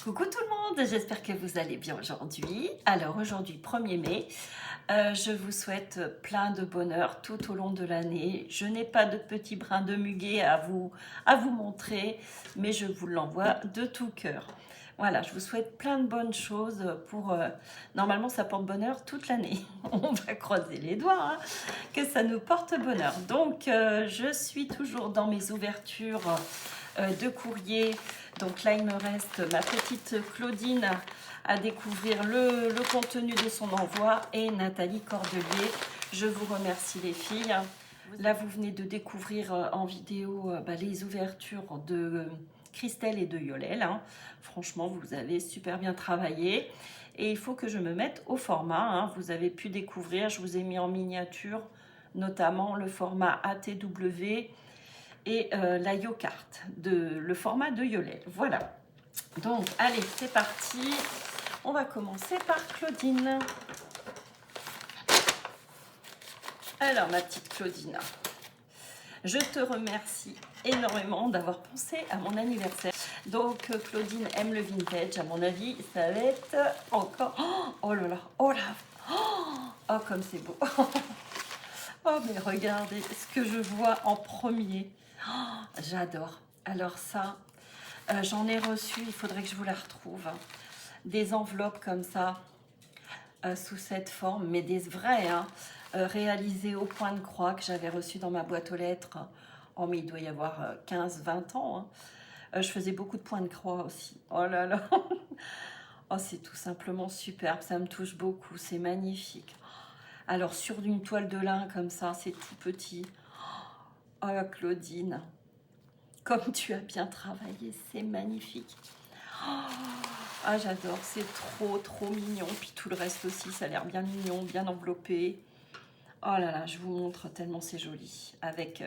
Coucou tout le monde, j'espère que vous allez bien aujourd'hui. Alors aujourd'hui 1er mai, je vous souhaite plein de bonheur tout au long de l'année. Je n'ai pas de petit brin de muguet à vous montrer, mais je vous l'envoie de tout cœur. Voilà, je vous souhaite plein de bonnes choses pour... normalement, ça porte bonheur toute l'année. On va croiser les doigts, hein, que ça nous porte bonheur. Donc, je suis toujours dans mes ouvertures de courrier. Donc là, il me reste ma petite Claudine à découvrir le contenu de son envoi et Nathalie Cordelier. Je vous remercie les filles. Là, vous venez de découvrir en vidéo les ouvertures de Christelle et de Yolel. Hein. Franchement, vous avez super bien travaillé. Et il faut que je me mette au format. Hein. Vous avez pu découvrir, je vous ai mis en miniature, notamment le format ATW et la Yocart, le format de Yolel. Voilà. Donc, allez, c'est parti. On va commencer par Claudine. Alors, ma petite Claudine, je te remercie énormément d'avoir pensé à mon anniversaire. Donc, Claudine aime le vintage. À mon avis, ça va être encore... Oh là là, oh là, oh comme c'est beau. Oh, mais regardez ce que je vois en premier. Oh, j'adore. Alors ça, j'en ai reçu, il faudrait que je vous la retrouve. Des enveloppes comme ça, sous cette forme, mais des vraies, hein, réalisées au point de croix que j'avais reçues dans ma boîte aux lettres. Oh, mais il doit y avoir 15-20 ans. Hein. Je faisais beaucoup de points de croix aussi. Oh là là. Oh, c'est tout simplement superbe. Ça me touche beaucoup. C'est magnifique. Alors, sur une toile de lin comme ça, c'est tout petit. Oh, Claudine, comme tu as bien travaillé, c'est magnifique. Ah, j'adore, c'est trop mignon. Puis tout le reste aussi, ça a l'air bien mignon, bien enveloppé. Oh là là, je vous montre tellement c'est joli. Avec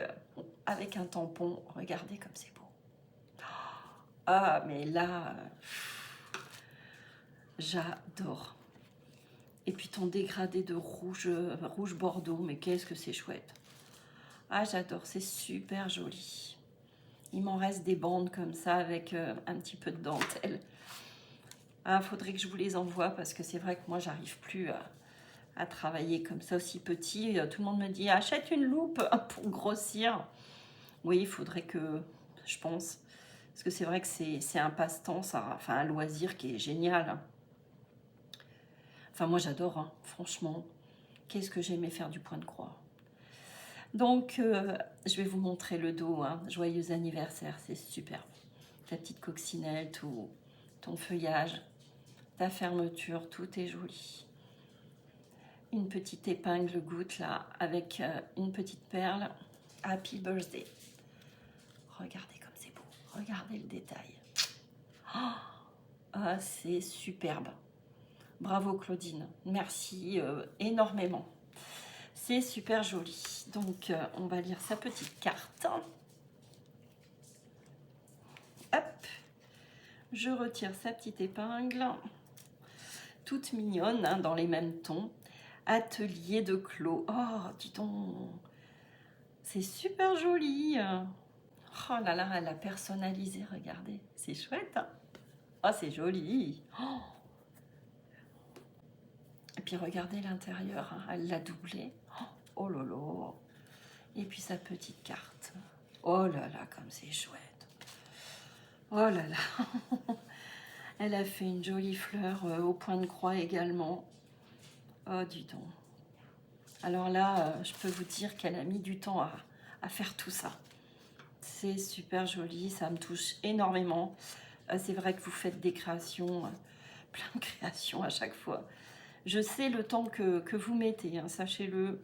un tampon, regardez comme c'est beau. Ah, mais là, j'adore. Et puis ton dégradé de rouge bordeaux, mais qu'est-ce que c'est chouette. Ah, j'adore, c'est super joli. Il m'en reste des bandes comme ça avec un petit peu de dentelle. Ah, faudrait que je vous les envoie parce que c'est vrai que moi, j'arrive plus à travailler comme ça aussi petit. Tout le monde me dit, achète une loupe pour grossir. Oui, il faudrait que, je pense, parce que c'est vrai que c'est un passe-temps, ça, enfin un loisir qui est génial. Enfin, moi, j'adore, hein, franchement. Qu'est-ce que j'aimais faire du point de croix. Donc, je vais vous montrer le dos. Hein. Joyeux anniversaire, c'est superbe. Ta petite coccinelle, tout ton feuillage, ta fermeture, tout est joli. Une petite épingle goutte là, avec une petite perle. Happy birthday. Regardez comme c'est beau. Regardez le détail. Ah, c'est superbe. Bravo Claudine. Merci énormément. C'est super joli. Donc, on va lire sa petite carte. Hop. Je retire sa petite épingle. Toute mignonne, hein, dans les mêmes tons. Atelier de Clos. Oh, dis donc. C'est super joli. Oh là là, elle a personnalisé, regardez. C'est chouette. Hein, oh, c'est joli. Oh. Et puis regardez l'intérieur, hein, elle l'a doublé. Oh là là. Et puis sa petite carte. Oh là là, comme c'est chouette. Oh là là. Elle a fait une jolie fleur au point de croix également. Oh, dis donc. Alors là, je peux vous dire qu'elle a mis du temps à faire tout ça. C'est super joli, ça me touche énormément. C'est vrai que vous faites des créations, plein de créations à chaque fois. Je sais le temps que vous mettez, hein, sachez-le.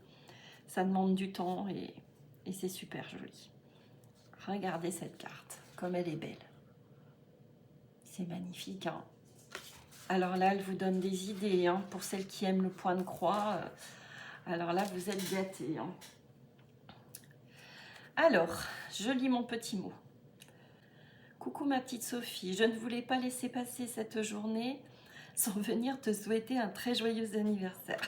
Ça demande du temps et c'est super joli. Regardez cette carte, comme elle est belle. C'est magnifique. Hein. Alors là, elle vous donne des idées hein, pour celles qui aiment le point de croix. Alors là, vous êtes gâtés. Hein. Alors, je lis mon petit mot. Coucou ma petite Sophie, je ne voulais pas laisser passer cette journée sans venir te souhaiter un très joyeux anniversaire.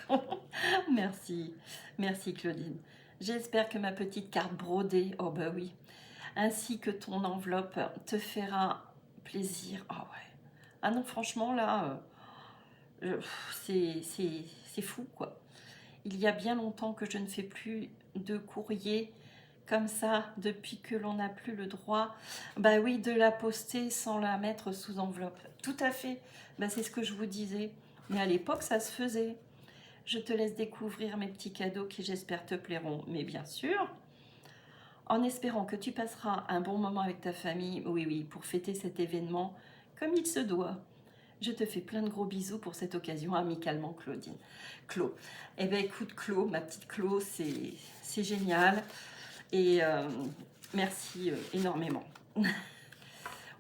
Merci, merci Claudine. J'espère que ma petite carte brodée, oh bah oui, ainsi que ton enveloppe te fera plaisir. Oh ouais, Ah non, franchement, là, c'est fou, quoi. Il y a bien longtemps que je ne fais plus de courrier comme ça, depuis que l'on n'a plus le droit, bah oui, de la poster sans la mettre sous enveloppe. Tout à fait, bah, c'est ce que je vous disais. Mais à l'époque, ça se faisait. Je te laisse découvrir mes petits cadeaux qui, j'espère, te plairont. Mais bien sûr, en espérant que tu passeras un bon moment avec ta famille, oui, oui, pour fêter cet événement comme il se doit. Je te fais plein de gros bisous pour cette occasion, amicalement, Claudine. Clo. Eh bien, écoute, Clo, ma petite Clo, c'est génial. Et merci énormément.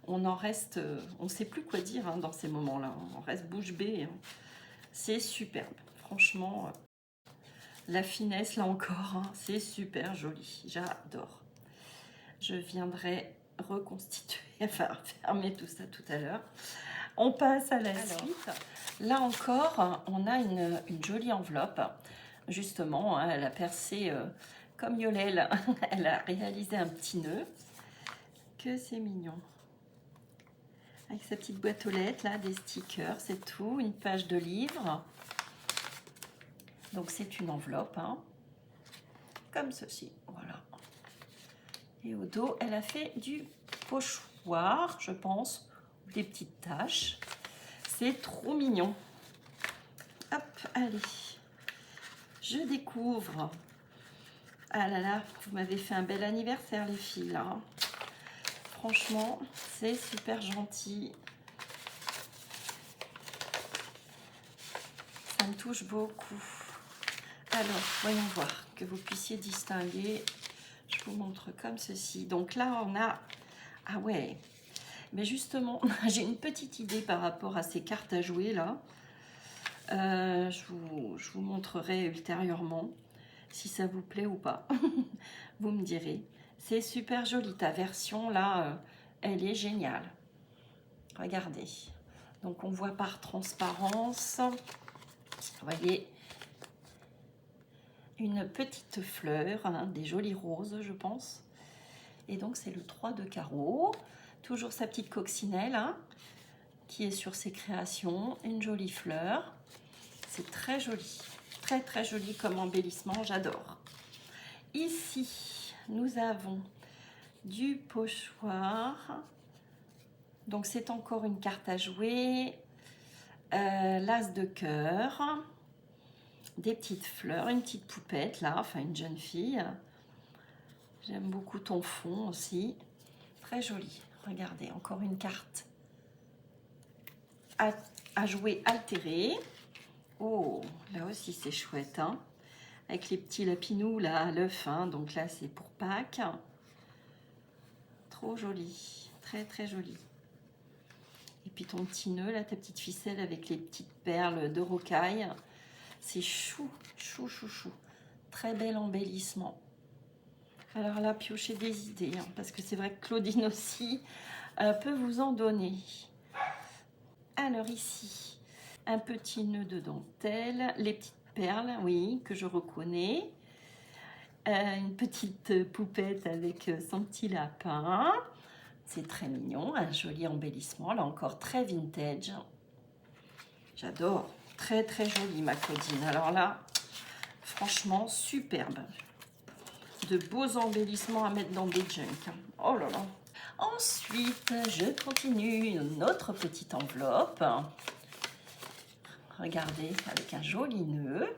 On en reste, on ne sait plus quoi dire hein, dans ces moments-là. On reste bouche bée. Hein. C'est superbe. Franchement, la finesse, là encore, hein, c'est super joli. J'adore. Je viendrai reconstituer, enfin fermer tout ça tout à l'heure. On passe à la suite. Là encore, on a une jolie enveloppe. Justement, hein, elle a percé comme Yolelle. Elle a réalisé un petit nœud. Que c'est mignon. Avec sa petite boîte aux lettres, là, des stickers, c'est tout. Une page de livre. Donc c'est une enveloppe, hein, comme ceci. Voilà. Et au dos, elle a fait du pochoir, je pense, des petites taches. C'est trop mignon. Hop, allez. Je découvre. Ah là là, vous m'avez fait un bel anniversaire, les filles, là. Franchement, c'est super gentil. Ça me touche beaucoup. Alors, voyons voir, que vous puissiez distinguer. Je vous montre comme ceci. Donc là, on a... Ah ouais. Mais justement, j'ai une petite idée par rapport à ces cartes à jouer, là. Je vous montrerai ultérieurement si ça vous plaît ou pas. Vous me direz. C'est super joli. Ta version, là, elle est géniale. Regardez. Donc, on voit par transparence. Vous voyez, une petite fleur, hein, des jolies roses, je pense. Et donc, c'est le 3 de carreau. Toujours sa petite coccinelle, hein, qui est sur ses créations. Une jolie fleur. C'est très joli. Très, très joli comme embellissement. J'adore. Ici, nous avons du pochoir. Donc, c'est encore une carte à jouer. L'as de cœur. Des petites fleurs. Une petite poupette, là. Enfin, une jeune fille. J'aime beaucoup ton fond aussi. Très joli. Regardez, encore une carte à jouer altérée. Oh, là aussi, c'est chouette, hein, avec les petits lapinous, là, à l'œuf, hein. Donc là, c'est pour Pâques. Trop joli. Très, très joli. Et puis ton petit nœud, là, ta petite ficelle avec les petites perles de rocaille. C'est chou, chou, chou, chou. Très bel embellissement. Alors là, piochez des idées, hein, parce que c'est vrai que Claudine aussi peut vous en donner. Alors ici, un petit nœud de dentelle, les petites perles, oui, que je reconnais. Une petite poupette avec son petit lapin. C'est très mignon, un joli embellissement, là encore très vintage. J'adore, très très joli ma Claudine. Alors là, franchement, superbe. De beaux embellissements à mettre dans des junks. Oh là là. Ensuite, je continue notre petite enveloppe. Regardez, avec un joli nœud.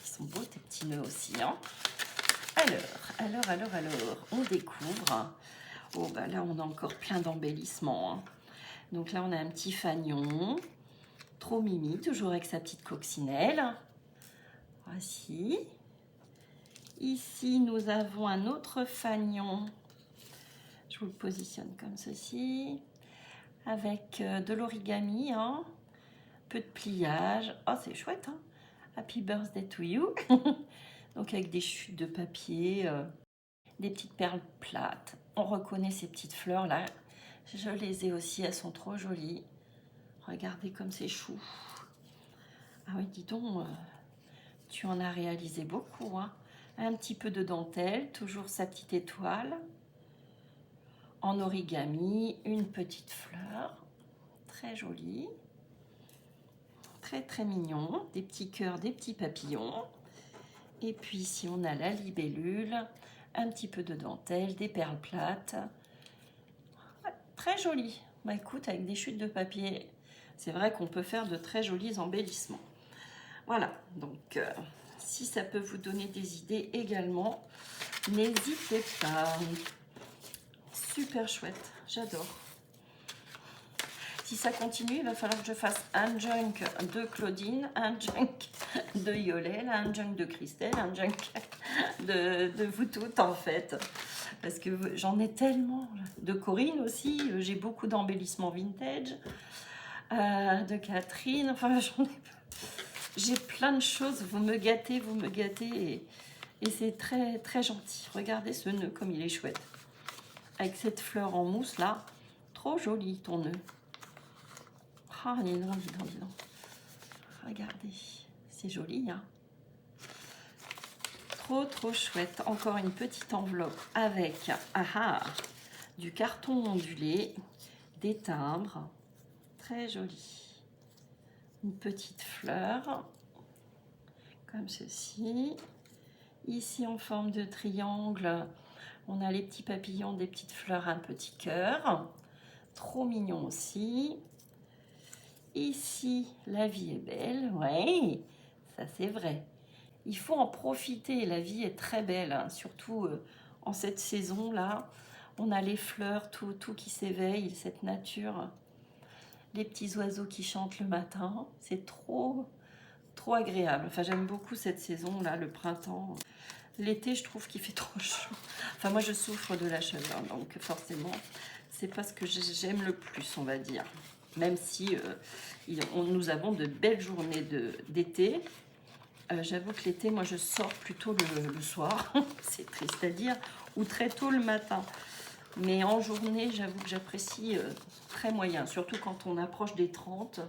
Ils sont beaux tes petits nœuds aussi, hein. Alors, on découvre. Oh, bah là, on a encore plein d'embellissements, hein. Donc là, on a un petit fanion. Trop mimi, toujours avec sa petite coccinelle. Voici. Ici, nous avons un autre fanion. Je vous le positionne comme ceci. Avec de l'origami, hein. Peu de pliage. Oh, c'est chouette, hein. Happy birthday to you. Donc avec des chutes de papier, des petites perles plates. On reconnaît ces petites fleurs là. Je les ai aussi, elles sont trop jolies. Regardez comme c'est chou. Ah oui, dis donc, tu en as réalisé beaucoup, hein. Un petit peu de dentelle, toujours sa petite étoile. En origami, une petite fleur. très joli. Très très mignon. Des petits cœurs, des petits papillons. Et puis ici, on a la libellule, un petit peu de dentelle, des perles plates. Ouais, très joli. Bah écoute, avec des chutes de papier, c'est vrai qu'on peut faire de très jolis embellissements. Voilà, donc si ça peut vous donner des idées également, n'hésitez pas. Super chouette, j'adore. Si ça continue, il va falloir que je fasse un junk de Claudine, un junk de Yolelle, un junk de Christelle, un junk de vous toutes en fait. Parce que j'en ai tellement. De Corinne aussi, j'ai beaucoup d'embellissements vintage. De Catherine, enfin j'ai plein de choses. Vous me gâtez et c'est très très gentil. Regardez ce nœud comme il est chouette. Avec cette fleur en mousse là, trop joli ton nœud. Ah, dis donc, dis donc, dis donc. Regardez, c'est joli, hein. Trop, trop chouette. Encore une petite enveloppe avec du carton ondulé, des timbres. Très joli. Une petite fleur, comme ceci. Ici, en forme de triangle, on a les petits papillons, des petites fleurs, un petit cœur. Trop mignon aussi. Ici, la vie est belle, ouais, ça c'est vrai. Il faut en profiter, la vie est très belle, hein, surtout en cette saison-là. On a les fleurs, tout qui s'éveille, cette nature. Les petits oiseaux qui chantent le matin, c'est trop agréable. Enfin, j'aime beaucoup cette saison-là, le printemps. L'été, je trouve qu'il fait trop chaud. Enfin, moi, je souffre de la chaleur, donc forcément, c'est pas ce que j'aime le plus, on va dire. Même si nous avons de belles journées d'été. J'avoue que l'été, moi, je sors plutôt le soir. C'est triste à dire. Ou très tôt le matin. Mais en journée, j'avoue que j'apprécie très moyen. Surtout quand on approche des 30.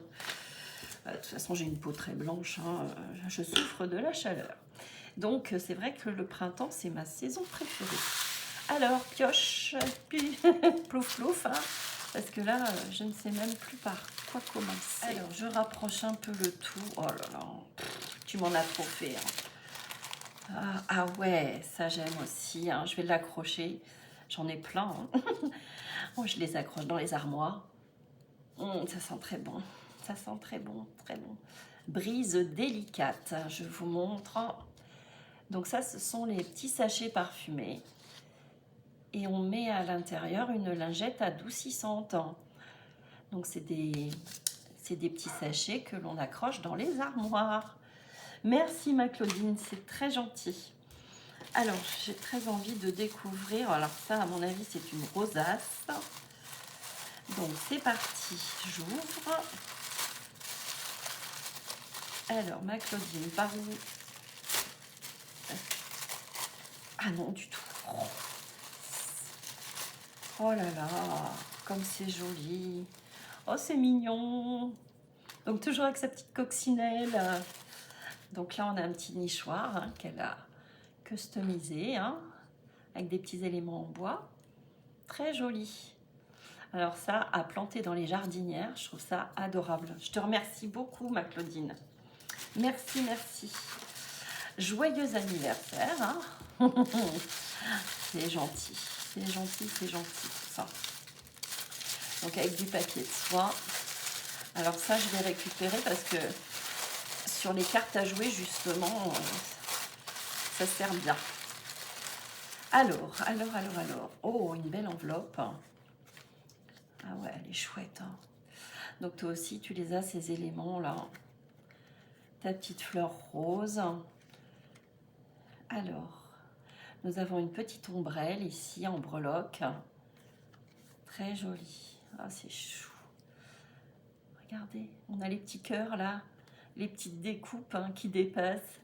De toute façon, j'ai une peau très blanche. Hein, je souffre de la chaleur. Donc, c'est vrai que le printemps, c'est ma saison préférée. Alors, pioche, puis plouf plouf, hein, parce que là, je ne sais même plus par quoi commencer. Alors, je rapproche un peu le tout. Oh là là, tu m'en as trop fait. Hein. Ah ouais, ça j'aime aussi. Hein. Je vais l'accrocher. J'en ai plein. Hein. Oh, je les accroche dans les armoires. Ça sent très bon. Ça sent très bon, très bon. Brise délicate, je vous montre. Donc ça, ce sont les petits sachets parfumés. Et on met à l'intérieur une lingette adoucissante. Donc c'est des petits sachets que l'on accroche dans les armoires. Merci ma Claudine, c'est très gentil. Alors, j'ai très envie de découvrir. Alors ça, à mon avis, c'est une rosace. Donc c'est parti, j'ouvre. Alors, ma Claudine, par où? Ah non, du tout. Oh là là, comme c'est joli. Oh, c'est mignon. Donc, toujours avec sa petite coccinelle. Donc là, on a un petit nichoir hein, qu'elle a customisé, hein, avec des petits éléments en bois. Très joli. Alors ça, à planter dans les jardinières, je trouve ça adorable. Je te remercie beaucoup, ma Claudine. Merci, merci. Joyeux anniversaire. Hein. C'est gentil, c'est gentil, c'est gentil tout ça. Donc avec du papier de soie. Alors ça, je vais récupérer parce que sur les cartes à jouer, justement, ça sert bien. Alors. Oh, une belle enveloppe. Ah ouais, elle est chouette. Hein. Donc toi aussi, tu les as, ces éléments-là. Ta petite fleur rose. Alors, nous avons une petite ombrelle ici en breloque. Très jolie. Ah, c'est chou. Regardez, on a les petits cœurs là, les petites découpes hein, qui dépassent.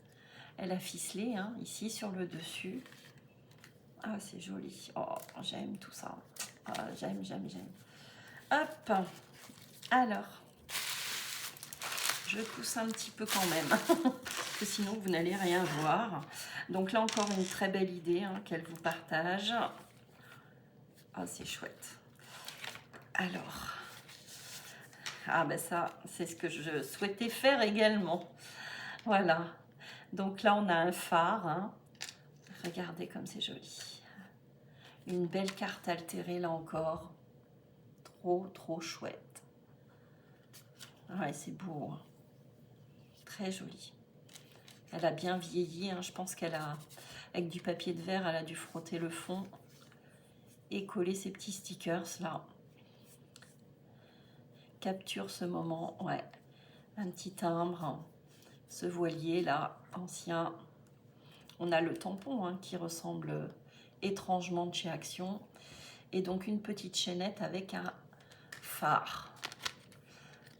Elle a ficelé hein, ici sur le dessus. Ah, c'est joli. Oh, j'aime tout ça. Ah, j'aime. Hop. Alors, je pousse un petit peu quand même, parce que sinon vous n'allez rien voir. Donc là encore une très belle idée hein, qu'elle vous partage. Ah, c'est chouette. Alors, Ah ben ça, c'est ce que je souhaitais faire également. Voilà. Donc là, on a un phare. Hein. Regardez comme c'est joli. Une belle carte altérée là encore. Trop chouette. Ouais, c'est beau. Hein. Très joli. Elle a bien vieilli. Hein. Je pense qu'elle a, avec du papier de verre, elle a dû frotter le fond et coller ses petits stickers là. Capture ce moment. Ouais. Un petit timbre. Ce voilier là, ancien. On a le tampon hein, qui ressemble étrangement de chez Action. Et donc une petite chaînette avec un phare.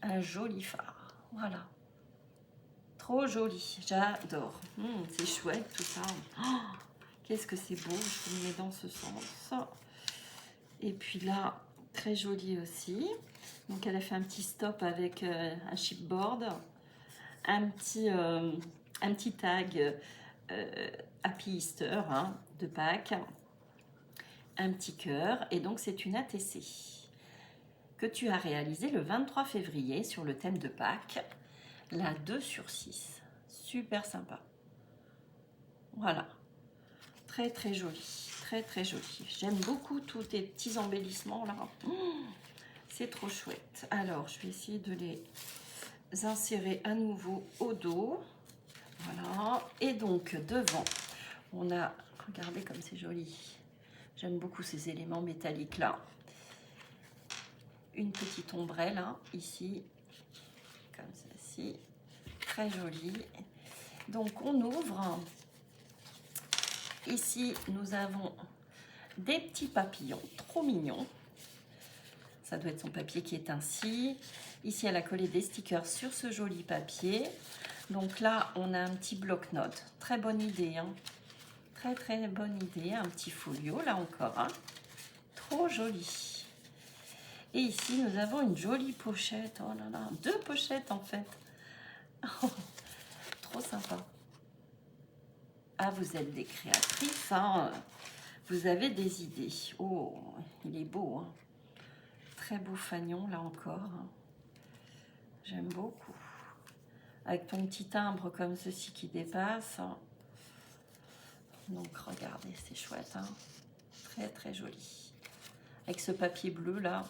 Un joli phare. Voilà. Trop joli. J'adore. C'est chouette tout ça. Oh, qu'est-ce que c'est beau. Je vous le mets dans ce sens. Et puis là, très joli aussi. Donc elle a fait un petit stop avec un chipboard. Un petit tag Happy Easter hein, de Pâques. Un petit cœur. Et donc c'est une ATC que tu as réalisé le 23 février sur le thème de Pâques, la 2/6. Super sympa. Voilà. Très joli. Très joli. J'aime beaucoup tous tes petits embellissements là. C'est trop chouette. Alors, je vais essayer de les insérer à nouveau au dos. Voilà. Et donc, devant, on a... Regardez comme c'est joli. J'aime beaucoup ces éléments métalliques là. Une petite ombrelle hein, ici, comme ceci, très jolie. Donc on ouvre. Ici nous avons des petits papillons, trop mignons. Ça doit être son papier qui est ainsi. Ici elle a collé des stickers sur ce joli papier. Donc là on a un petit bloc-notes, très bonne idée. Hein. Très bonne idée, un petit folio là encore. Hein. Trop joli. Et ici, nous avons une jolie pochette. Oh là là, 2 pochettes en fait. Oh, trop sympa. Ah, vous êtes des créatrices. Hein. Vous avez des idées. Oh, il est beau. Hein. Très beau fanion, là encore. Hein. J'aime beaucoup. Avec ton petit timbre comme ceci qui dépasse. Hein. Donc, regardez, c'est chouette. Hein. Très joli. Avec ce papier bleu, là.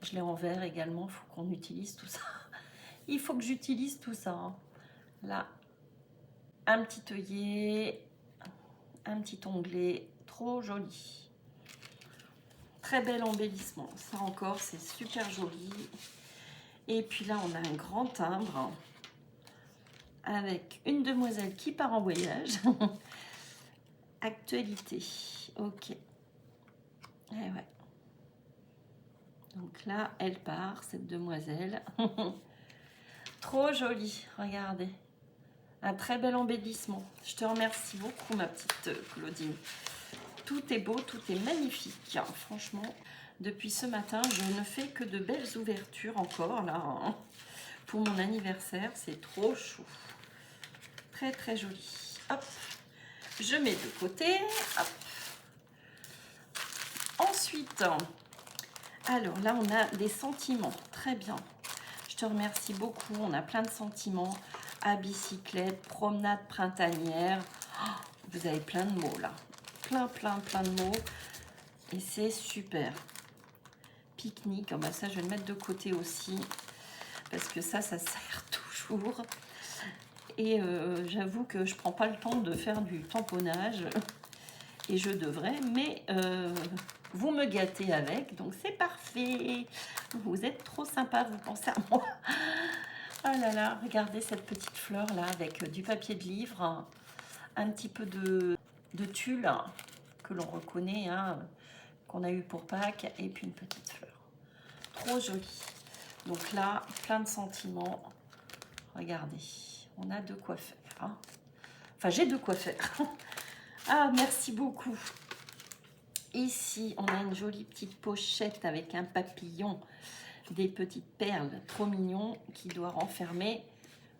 Je l'ai en vert également, il faut qu'on utilise tout ça. Il faut que j'utilise tout ça. Hein. Là, un petit œillet, un petit onglet, trop joli. Très bel embellissement. Ça encore, c'est super joli. Et puis là, on a un grand timbre avec une demoiselle qui part en voyage. Actualité. Ok. Eh ouais. Donc là, elle part, cette demoiselle. Trop jolie, regardez. Un très bel embellissement. Je te remercie beaucoup, ma petite Claudine. Tout est beau, tout est magnifique. Franchement, depuis ce matin, je ne fais que de belles ouvertures encore, là. Hein. Pour mon anniversaire, c'est trop chou. Très joli. Hop, je mets de côté. Hop. Ensuite... Alors là, on a des sentiments. Très bien. Je te remercie beaucoup. On a plein de sentiments. À bicyclette, promenade printanière. Oh, vous avez plein de mots là. Plein de mots. Et c'est super. Pique-nique. Oh, bah ça, je vais le mettre de côté aussi. Parce que ça sert toujours. Et j'avoue que je prends pas le temps de faire du tamponnage. Et je devrais. Mais... vous me gâtez avec, donc c'est parfait. Vous êtes trop sympa, vous pensez à moi. Oh là là, regardez cette petite fleur là avec du papier de livre, un petit peu de tulle que l'on reconnaît, hein, qu'on a eu pour Pâques, et puis une petite fleur. Trop jolie. Donc là, plein de sentiments. Regardez, on a de quoi faire. Hein. Enfin, j'ai de quoi faire. Ah, merci beaucoup. Ici, on a une jolie petite pochette avec un papillon, des petites perles trop mignons qui doit renfermer,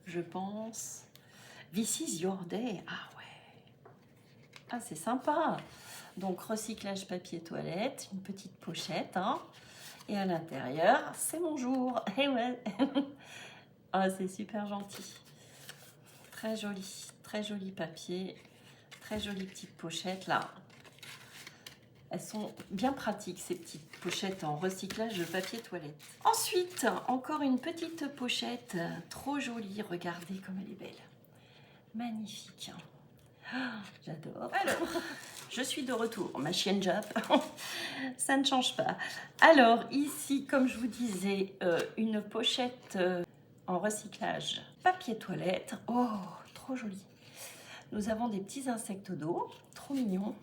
je pense, This is your day. Ah ouais. Ah, c'est sympa. Donc, recyclage papier toilette, une petite pochette. Hein. Et à l'intérieur, c'est mon jour. Et ouais. Oh, c'est super gentil. Très joli papier. Très jolie petite pochette là. Elles sont bien pratiques ces petites pochettes en recyclage de papier toilette. Ensuite, encore une petite pochette trop jolie. Regardez comme elle est belle. Magnifique. J'adore. Alors, je suis de retour. Ma chienne jappe. Ça ne change pas. Alors, ici, comme je vous disais, une pochette en recyclage papier toilette. Oh, trop joli. Nous avons des petits insectes d'eau. Trop mignons.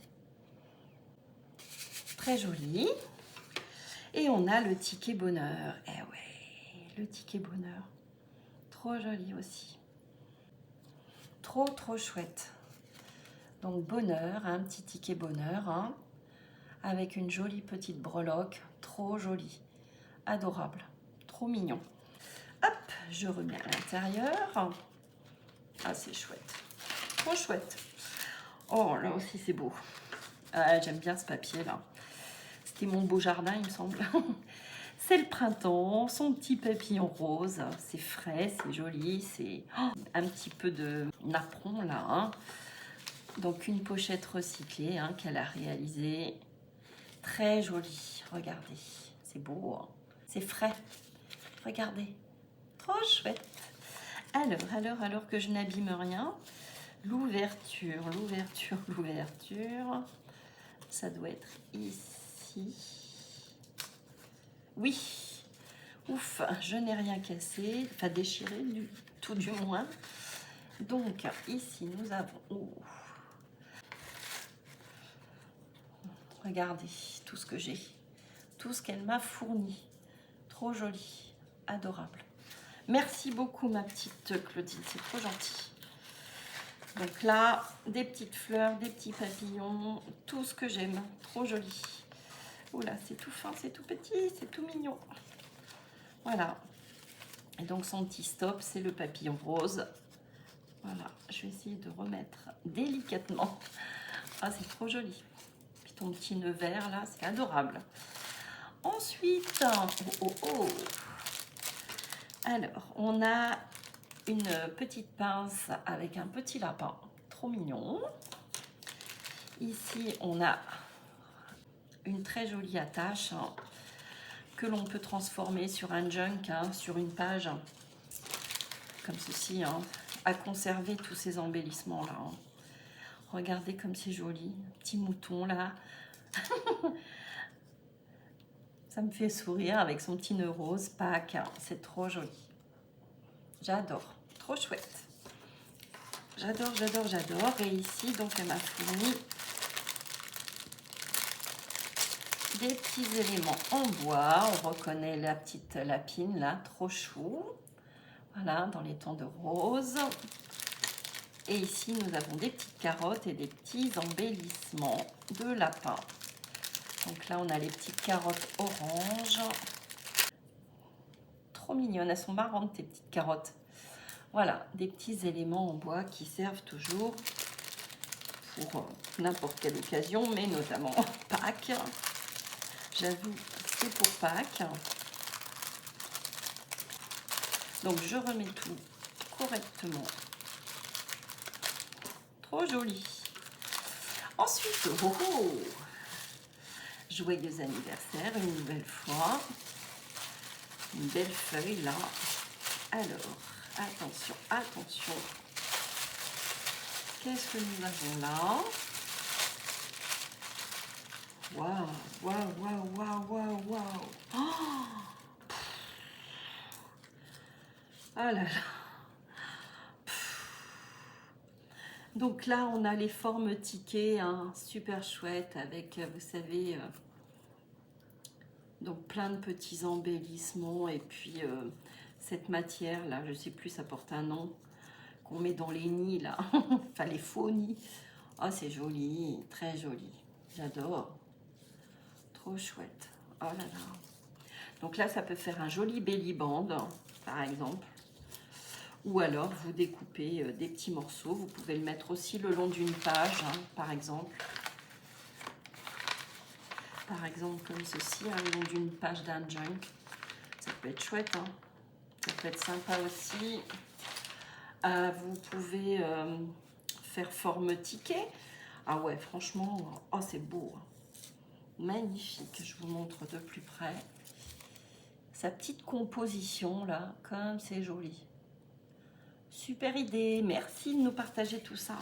Très joli. Et on a le ticket bonheur. Eh ouais, le ticket bonheur. Trop joli aussi. Trop chouette. Donc bonheur, un petit ticket bonheur, hein, avec une jolie petite breloque. Trop jolie. Adorable. Trop mignon. Hop, je remets à l'intérieur. Ah, c'est chouette. Trop chouette. Oh, là aussi, c'est beau. Ah, j'aime bien ce papier-là. C'était mon beau jardin, il me semble. C'est le printemps, son petit papillon rose. C'est frais, c'est joli. C'est un petit peu de napperon, là. Hein. Donc, une pochette recyclée hein, qu'elle a réalisée. Très jolie. Regardez, c'est beau. Hein. C'est frais. Regardez. Trop chouette. Alors que je n'abîme rien, l'ouverture, ça doit être ici. Oui, ouf, je n'ai rien cassé, enfin déchiré, tout du moins. Donc ici, nous avons... Oh. Regardez tout ce que j'ai, tout ce qu'elle m'a fourni. Trop joli, adorable. Merci beaucoup ma petite Claudine, c'est trop gentil. Donc là, des petites fleurs, des petits papillons, tout ce que j'aime, trop joli. Oula, c'est tout fin, c'est tout petit, c'est tout mignon. Voilà. Et donc son petit stop, c'est le papillon rose. Voilà, je vais essayer de remettre délicatement. Ah, c'est trop joli. Puis ton petit nœud vert là, c'est adorable. Ensuite, alors, on a une petite pince avec un petit lapin, trop mignon. Ici, on a une très jolie attache hein, que l'on peut transformer sur un junk, hein, sur une page, comme ceci, hein, à conserver tous ces embellissements là. Hein. Regardez comme c'est joli, petit mouton là. Ça me fait sourire avec son petit nœud rose, Pâques, hein. C'est trop joli. J'adore, trop chouette. J'adore. Et ici, donc, elle m'a fourni des petits éléments en bois. On reconnaît la petite lapine, là, trop chou. Voilà, dans les tons de rose. Et ici, nous avons des petites carottes et des petits embellissements de lapin. Donc là, on a les petites carottes orange. Trop mignonnes, elles sont marrantes, tes petites carottes. Voilà, des petits éléments en bois qui servent toujours pour n'importe quelle occasion, mais notamment Pâques. J'avoue, c'est pour Pâques. Donc, je remets tout correctement. Trop joli. Ensuite, joyeux anniversaire, une nouvelle fois. Une belle feuille, là. Alors, attention. Qu'est-ce que nous avons là? Waouh. Oh ah là là. Donc là, on a les formes tickets, hein, super chouettes, avec, vous savez, donc plein de petits embellissements. Et puis, cette matière, là, je ne sais plus, ça porte un nom, qu'on met dans les nids, là. Enfin, les faux nids. Oh, c'est joli, très joli. J'adore. Trop chouette. Oh là là. Donc là, ça peut faire un joli belly band, par exemple. Ou alors, vous découpez des petits morceaux. Vous pouvez le mettre aussi le long d'une page, hein, par exemple. par exemple comme ceci, hein, le long d'une page d'un junk. Ça peut être chouette, hein. Ça peut être sympa aussi. Vous pouvez faire forme ticket. Ah ouais, franchement, oh c'est beau, hein. Magnifique, je vous montre de plus près. Sa petite composition là, comme c'est joli. Super idée, merci de nous partager tout ça.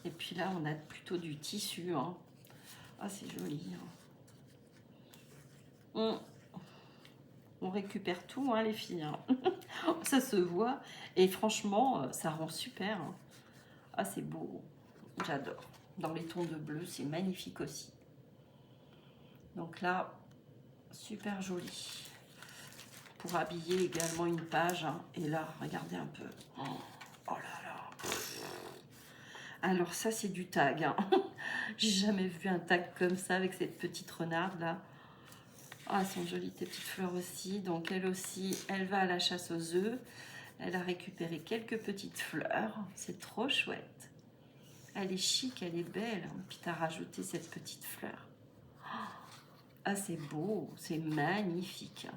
Et puis là, on a plutôt du tissu, hein. Ah, c'est joli, hein. On récupère tout, hein, les filles, hein. Ça se voit. Et franchement, ça rend super, hein. Ah, c'est beau. J'adore. Dans les tons de bleu, c'est magnifique aussi. Donc là, super joli. Pour habiller également une page, hein. Et là, regardez un peu. Oh là là. Alors ça, c'est du tag, hein. J'ai jamais vu un tag comme ça avec cette petite renarde là. Ah, elles sont jolies tes petites fleurs aussi. Donc elle aussi, elle va à la chasse aux œufs. Elle a récupéré quelques petites fleurs. C'est trop chouette. Elle est chic, elle est belle. Puis tu as rajouté cette petite fleur. Ah, c'est beau, c'est magnifique.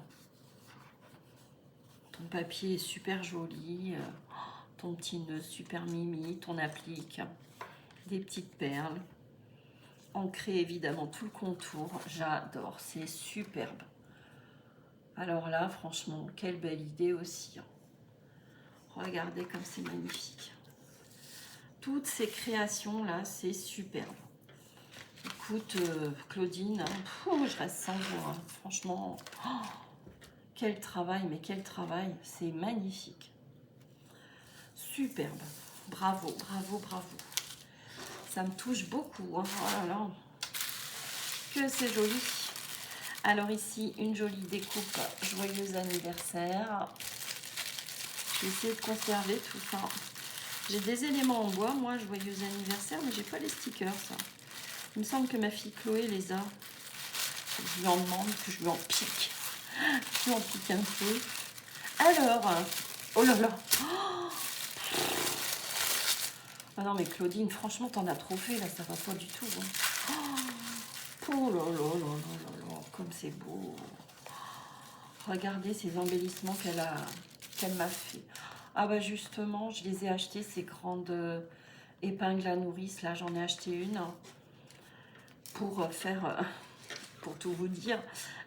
Ton papier est super joli. Ton petit nœud super mimi. Ton applique. Des petites perles. Ancré évidemment tout le contour. J'adore, c'est superbe. Alors là, franchement, quelle belle idée aussi. Regardez comme c'est magnifique. Toutes ces créations là, c'est superbe. Écoute, Claudine, je reste sans voix, hein. Franchement, quel travail, mais quel travail. C'est magnifique. Superbe. Bravo, bravo, bravo. Ça me touche beaucoup, hein. Oh là là. Que c'est joli. Alors ici, une jolie découpe joyeux anniversaire. J'ai essayé de conserver tout ça. J'ai des éléments en bois, moi, joyeux anniversaire, mais j'ai pas les stickers, ça. Il me semble que ma fille Chloé les a. Je lui en demande, que je lui en pique. Je lui en pique un peu. Alors, oh là là. Ah non, mais Claudine, franchement, t'en as trop fait, là, ça va pas du tout, hein. Oh là là là là là, comme c'est beau. Regardez ces embellissements qu'elle m'a fait. Ah bah justement, je les ai achetés, ces grandes épingles à nourrice. Là, j'en ai acheté une pour faire, pour tout vous dire.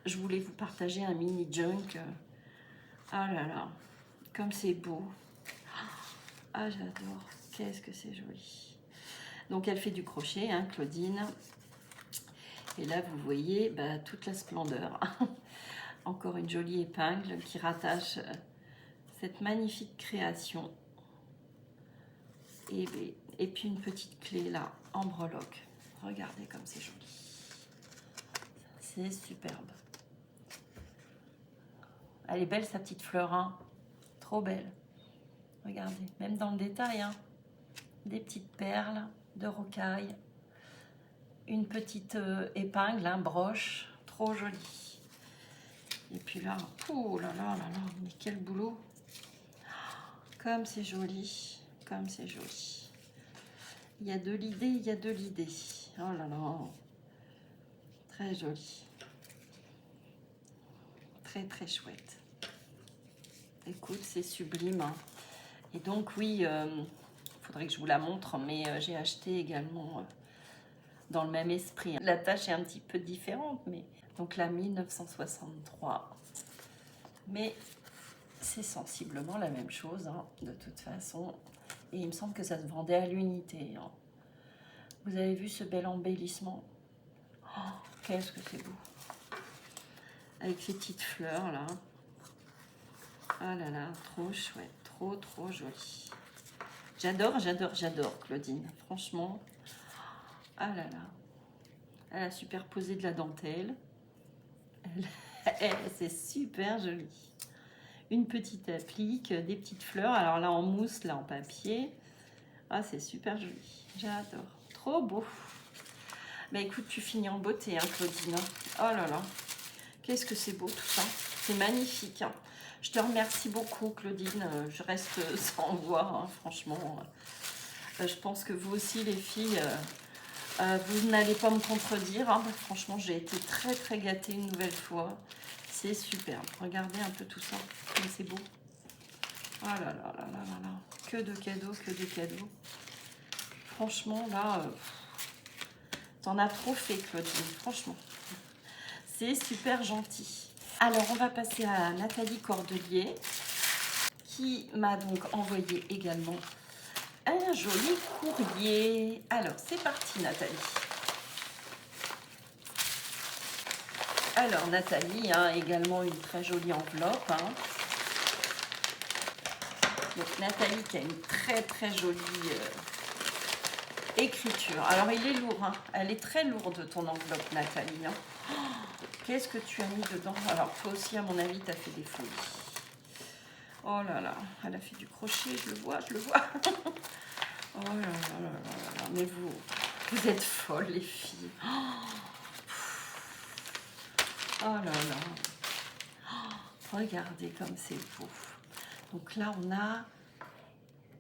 Je voulais vous partager un mini junk. Ah là là, comme c'est beau. Ah, j'adore. Qu'est-ce que c'est joli. Donc, elle fait du crochet, hein, Claudine. Et là, vous voyez bah, toute la splendeur. Encore une jolie épingle qui rattache cette magnifique création. Et puis une petite clé là, en breloque. Regardez comme c'est joli. C'est superbe. Elle est belle sa petite fleur, hein. Trop belle. Regardez, même dans le détail, hein. Des petites perles de rocaille. Une petite épingle, un broche. Trop jolie. Et puis là, oh là là là là, mais quel boulot. Comme c'est joli, comme c'est joli. Il y a de l'idée, il y a de l'idée. Oh là là, très joli. Très très chouette. Écoute, c'est sublime, hein. Et donc oui, faudrait que je vous la montre, mais j'ai acheté également dans le même esprit. La tâche est un petit peu différente, mais donc la 1963. Mais c'est sensiblement la même chose, hein, de toute façon. Et il me semble que ça se vendait à l'unité, hein. Vous avez vu ce bel embellissement? Oh, qu'est-ce que c'est beau! Avec ces petites fleurs là. Ah là là, trop chouette, trop trop joli. J'adore, j'adore, j'adore Claudine, franchement. Ah là là. Elle a superposé de la dentelle. C'est super joli. Une petite applique, des petites fleurs. Alors là en mousse, là en papier. Ah, c'est super joli. J'adore. Trop beau. Bah écoute, tu finis en beauté, hein, Claudine. Oh là là. Qu'est-ce que c'est beau tout ça. C'est magnifique, hein. Je te remercie beaucoup, Claudine. Je reste sans voix, hein, franchement. Je pense que vous aussi, les filles, Vous n'allez pas me contredire, hein. Franchement, j'ai été très très gâtée une nouvelle fois. C'est superbe. Regardez un peu tout ça, comme c'est beau. Oh là là là là là là. Que de cadeaux, que de cadeaux. Franchement, là, t'en as trop fait, Claudine, franchement. C'est super gentil. Alors, on va passer à Nathalie Cordelier, qui m'a donc envoyé également un joli courrier. Alors, c'est parti, Nathalie. Alors, Nathalie a également une très jolie enveloppe. Hein. Donc, Nathalie qui a une très très jolie écriture. Alors, il est lourd. Hein. Elle est très lourde, ton enveloppe, Nathalie. Hein. Oh, qu'est-ce que tu as mis dedans? Alors, toi aussi, à mon avis, tu as fait des folies. Oh là là, elle a fait du crochet, je le vois, je le vois. Oh là là là là là, mais vous êtes folles, les filles. Oh là là. Oh, regardez comme c'est beau. Donc là, on a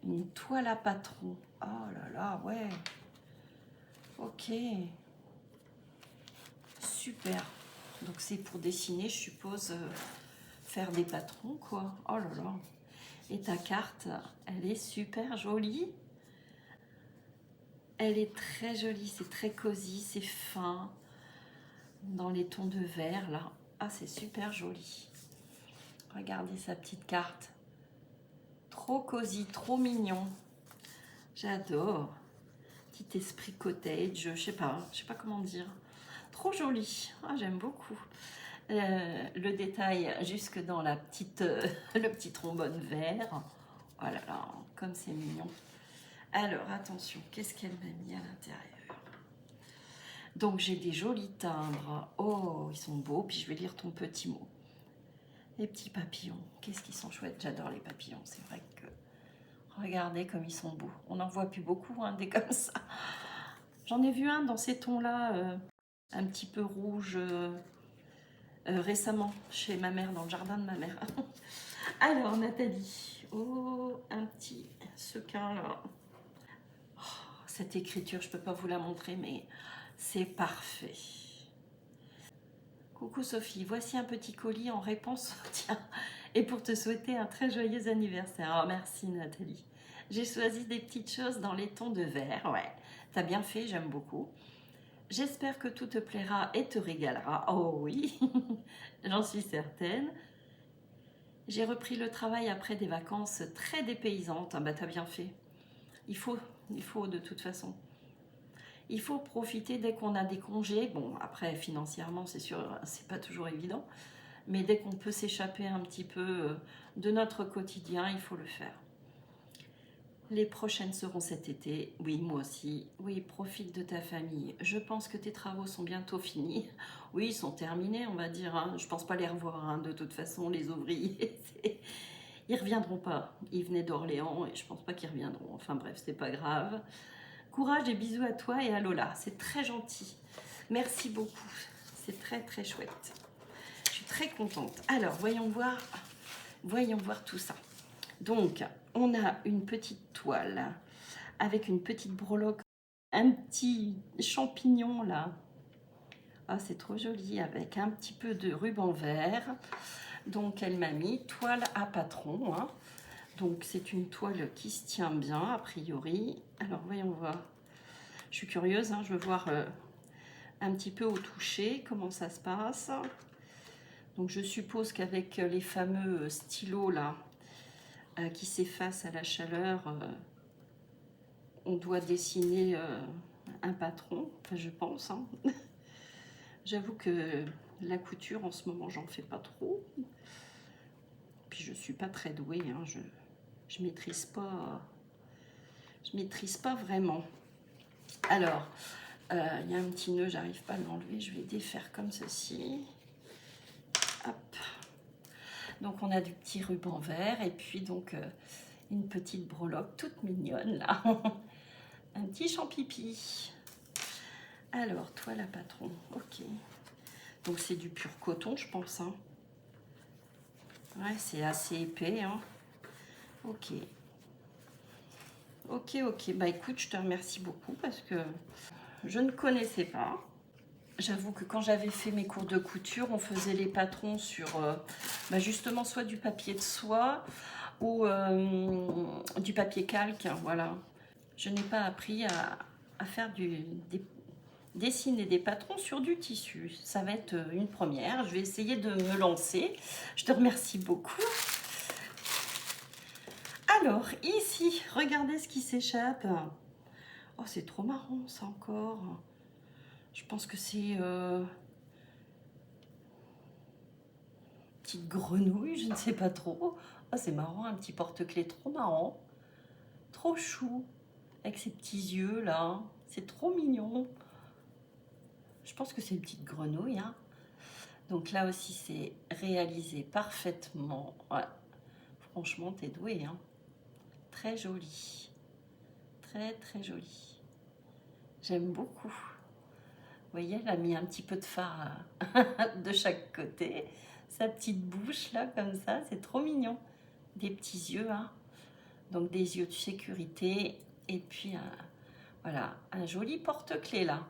une toile à patron. Oh là là, ouais. Ok. Super. Donc c'est pour dessiner, je suppose, faire des patrons, quoi. Oh là là. Et ta carte, elle est super jolie. Elle est très jolie, c'est très cosy, c'est fin. Dans les tons de vert, là. Ah, c'est super joli. Regardez sa petite carte. Trop cosy, trop mignon. J'adore. Petit esprit cottage, je sais pas comment dire. Trop joli. Ah, j'aime beaucoup. Le détail jusque dans la petite, le petit trombone vert. Oh là là, comme c'est mignon. Alors, attention, qu'est-ce qu'elle m'a mis à l'intérieur? Donc, j'ai des jolis timbres. Oh, ils sont beaux. Puis, je vais lire ton petit mot. Les petits papillons. Qu'est-ce qu'ils sont chouettes. J'adore les papillons. C'est vrai que... Regardez comme ils sont beaux. On n'en voit plus beaucoup, hein, des comme ça. J'en ai vu un dans ces tons-là, un petit peu rouge, récemment, chez ma mère, dans le jardin de ma mère. Alors, Nathalie. Oh, un petit sequin, là. Oh, cette écriture, je ne peux pas vous la montrer, mais c'est parfait. Coucou Sophie, voici un petit colis en réponse, tiens, et pour te souhaiter un très joyeux anniversaire. Oh, merci Nathalie. J'ai choisi des petites choses dans les tons de vert, ouais. T'as bien fait, j'aime beaucoup. J'espère que tout te plaira et te régalera. Oh oui, j'en suis certaine. J'ai repris le travail après des vacances très dépaysantes. Ah bah t'as bien fait. Il faut de toute façon. Il faut profiter dès qu'on a des congés. Bon, après, financièrement, c'est sûr, c'est pas toujours évident. Mais dès qu'on peut s'échapper un petit peu de notre quotidien, il faut le faire. Les prochaines seront cet été. Oui, moi aussi. Oui, profite de ta famille. Je pense que tes travaux sont bientôt finis. Oui, ils sont terminés, on va dire. Hein. Je pense pas les revoir, hein. De toute façon, les ouvriers, ils reviendront pas. Ils venaient d'Orléans et je pense pas qu'ils reviendront. Enfin bref, c'est pas grave. Courage et bisous à toi et à Lola. C'est très gentil. Merci beaucoup. C'est très très chouette. Je suis très contente. Alors, voyons voir tout ça. Donc, on a une petite toile avec une petite breloque, un petit champignon là. Ah, c'est trop joli, avec un petit peu de ruban vert. Donc, elle m'a mis toile à patron. Hein. Donc, c'est une toile qui se tient bien, a priori. Alors, voyons voir. Je suis curieuse, hein, je veux voir un petit peu au toucher comment ça se passe. Donc, je suppose qu'avec les fameux stylos là, qui s'effacent à la chaleur, on doit dessiner un patron, enfin, je pense. Hein. J'avoue que la couture, en ce moment, j'en fais pas trop. Puis, je suis pas très douée, hein, je maîtrise pas vraiment. Alors, il y a un petit nœud, j'arrive pas à l'enlever, je vais défaire comme ceci. Hop. Donc, on a du petit ruban vert et puis donc une petite breloque toute mignonne là. Un petit champipi. Alors, toile à patron, ok. Donc, c'est du pur coton, je pense. Hein. Ouais, c'est assez épais. Hein. Ok. Ok. Bah, écoute, je te remercie beaucoup parce que je ne connaissais pas. J'avoue que quand j'avais fait mes cours de couture, on faisait les patrons sur justement soit du papier de soie ou du papier calque, voilà. Je n'ai pas appris à faire dessiner des patrons sur du tissu. Ça va être une première. Je vais essayer de me lancer. Je te remercie beaucoup. Alors, ici, regardez ce qui s'échappe. Oh, c'est trop marrant, ça encore. Je pense que c'est petite grenouille, je ne sais pas trop. Oh, c'est marrant, un petit porte-clés trop marrant. Trop chou, avec ses petits yeux là. C'est trop mignon. Je pense que c'est une petite grenouille, hein. Donc là aussi, c'est réalisé parfaitement. Ouais. Franchement, t'es doué, hein. Très joli. Très, très joli. J'aime beaucoup. Vous voyez, elle a mis un petit peu de fard de chaque côté. Sa petite bouche, là, comme ça, c'est trop mignon. Des petits yeux, hein. Donc des yeux de sécurité. Et puis, voilà, un joli porte-clés, là.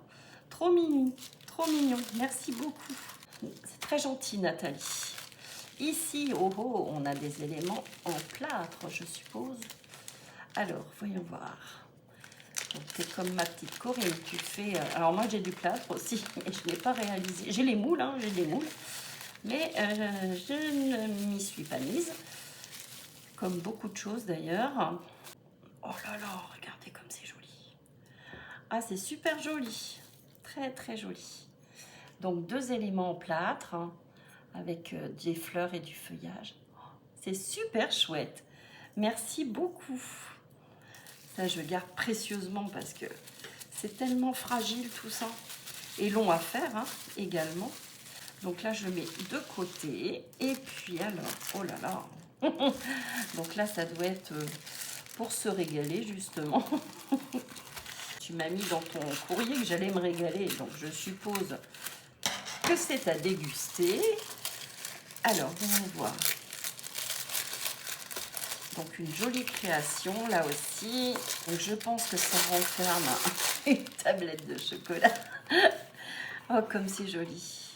Trop mignon, trop mignon. Merci beaucoup. C'est très gentil, Nathalie. Ici, oh, oh, on a des éléments en plâtre, je suppose. Alors, voyons voir. C'est comme ma petite Corinne, tu fais... alors moi, j'ai du plâtre aussi, mais je ne l'ai pas réalisé. J'ai les moules, hein, j'ai des moules. Mais je ne m'y suis pas mise. Comme beaucoup de choses, d'ailleurs. Oh là là, regardez comme c'est joli. Ah, c'est super joli. Très, très joli. Donc, 2 éléments en plâtre, hein, avec des fleurs et du feuillage. C'est super chouette. Merci beaucoup. Ça, je garde précieusement parce que c'est tellement fragile tout ça. Et long à faire, hein, également. Donc là, je le mets de côté. Et puis alors, oh là là. Donc là, ça doit être pour se régaler, justement. Tu m'as mis dans ton courrier que j'allais me régaler. Donc je suppose que c'est à déguster. Alors, voyons voir. Donc une jolie création là aussi. Donc je pense que ça renferme une tablette de chocolat. Oh, comme c'est joli.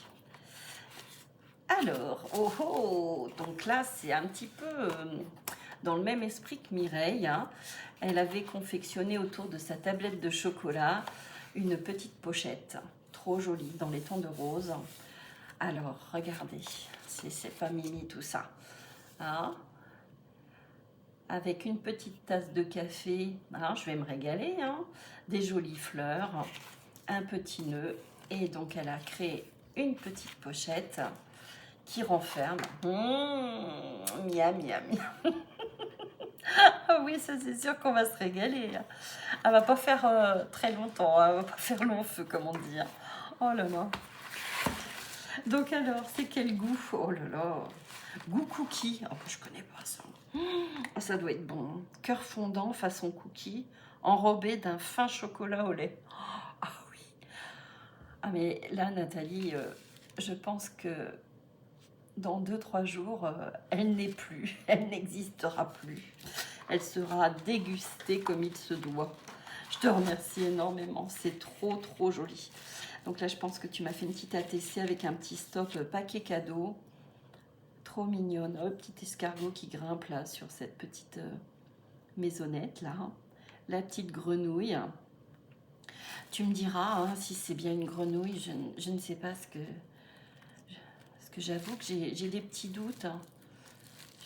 Alors, oh oh, donc là c'est un petit peu dans le même esprit que Mireille, hein. Elle avait confectionné autour de sa tablette de chocolat une petite pochette. Trop jolie, dans les tons de rose. Alors, regardez, c'est pas mimi tout ça. Hein, avec une petite tasse de café, hein, je vais me régaler, hein, des jolies fleurs, un petit nœud, et donc elle a créé une petite pochette qui renferme. Miam, miam, miam. Ah oui, ça c'est sûr qu'on va se régaler. Elle va pas faire très longtemps, hein, elle va pas faire long feu, comme on dit. Oh là là. Donc alors, c'est quel goût? Oh là là. Goût cookie. Oh, je connais pas ça. Oh, ça doit être bon. Cœur fondant façon cookie, enrobé d'un fin chocolat au lait. Ah oui. Ah mais là, Nathalie, je pense que dans 2-3 jours, elle n'est plus. Elle n'existera plus. Elle sera dégustée comme il se doit. Je te remercie énormément. C'est trop, trop joli. Donc là, je pense que tu m'as fait une petite ATC avec un petit stop paquet cadeau. Trop mignonne. Oh, petit escargot qui grimpe là sur cette petite maisonnette là. La petite grenouille. Tu me diras hein, si c'est bien une grenouille. Je ne sais pas ce que j'avoue que j'ai des petits doutes. Hein.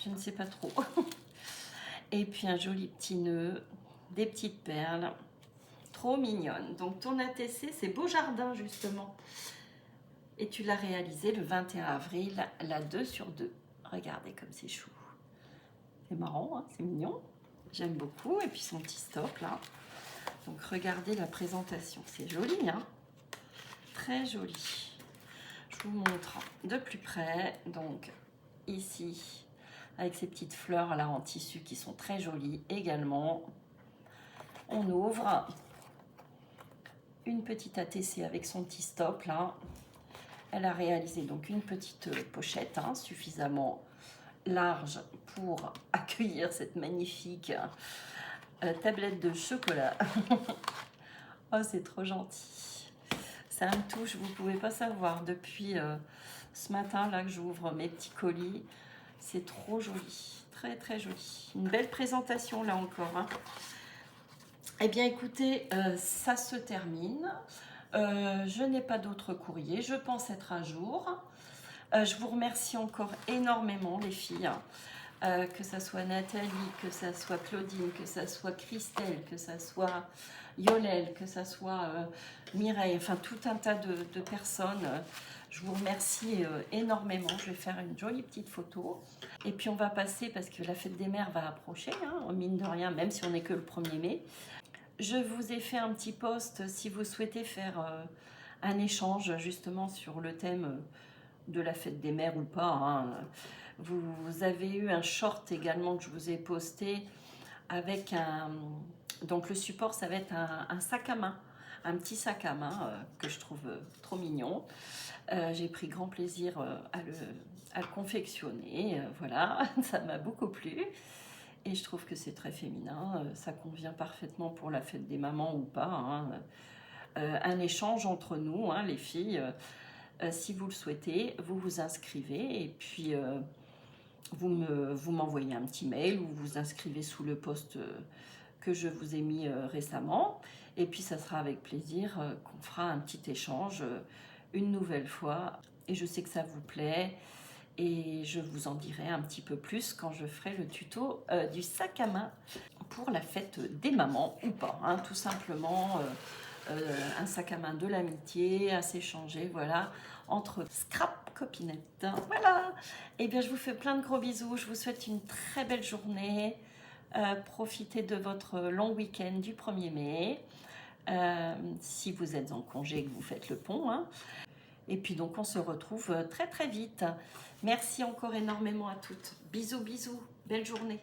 Je ne sais pas trop. Et puis un joli petit nœud. Des petites perles. Trop mignonne. Donc ton ATC, c'est Beau Jardin justement. Et tu l'as réalisé le 21 avril, la 2/2. Regardez comme c'est chou. C'est marrant, hein, c'est mignon. J'aime beaucoup. Et puis son petit stop là. Donc regardez la présentation. C'est joli, hein. Très joli. Je vous montre de plus près. Donc ici, avec ces petites fleurs là en tissu qui sont très jolies également. On ouvre une petite ATC avec son petit stop là. Elle a réalisé donc une petite pochette hein, suffisamment large pour accueillir cette magnifique tablette de chocolat Oh, c'est trop gentil. Ça me touche, vous pouvez pas savoir. Depuis ce matin, là, que j'ouvre mes petits colis, c'est trop joli. Très, très joli. Une belle présentation, là encore. Hein. Eh bien, écoutez, ça se termine. Je n'ai pas d'autres courriers. Je pense être à jour. Je vous remercie encore énormément, les filles. Que ça soit Nathalie, que ça soit Claudine, que ça soit Christelle, que ça soit Yolelle, que ça soit Mireille, enfin tout un tas de personnes. Je vous remercie énormément. Je vais faire une jolie petite photo. Et puis on va passer, parce que la fête des mères va approcher, hein, mine de rien, même si on n'est que le 1er mai. Je vous ai fait un petit post si vous souhaitez faire un échange justement sur le thème de la fête des mères ou pas. Hein. Vous avez eu un short également que je vous ai posté avec un... Donc le support, ça va être un sac à main, un petit sac à main que je trouve trop mignon. J'ai pris grand plaisir à le confectionner. Voilà, ça m'a beaucoup plu. Et je trouve que c'est très féminin. Ça convient parfaitement pour la fête des mamans ou pas. Hein. Un échange entre nous, hein, les filles. Si vous le souhaitez, vous vous inscrivez et puis vous m'envoyez un petit mail ou vous inscrivez sous le post que je vous ai mis récemment. Et puis ça sera avec plaisir qu'on fera un petit échange une nouvelle fois. Et je sais que ça vous plaît et je vous en dirai un petit peu plus quand je ferai le tuto du sac à main pour la fête des mamans ou pas. Hein, tout simplement un sac à main de l'amitié à s'échanger, voilà, entre scrap copinettes. Voilà, et bien je vous fais plein de gros bisous, je vous souhaite une très belle journée, profitez de votre long week-end du 1er mai, si vous êtes en congé et que vous faites le pont, hein. Et puis donc on se retrouve très très vite. Merci encore énormément à toutes, bisous bisous, belle journée.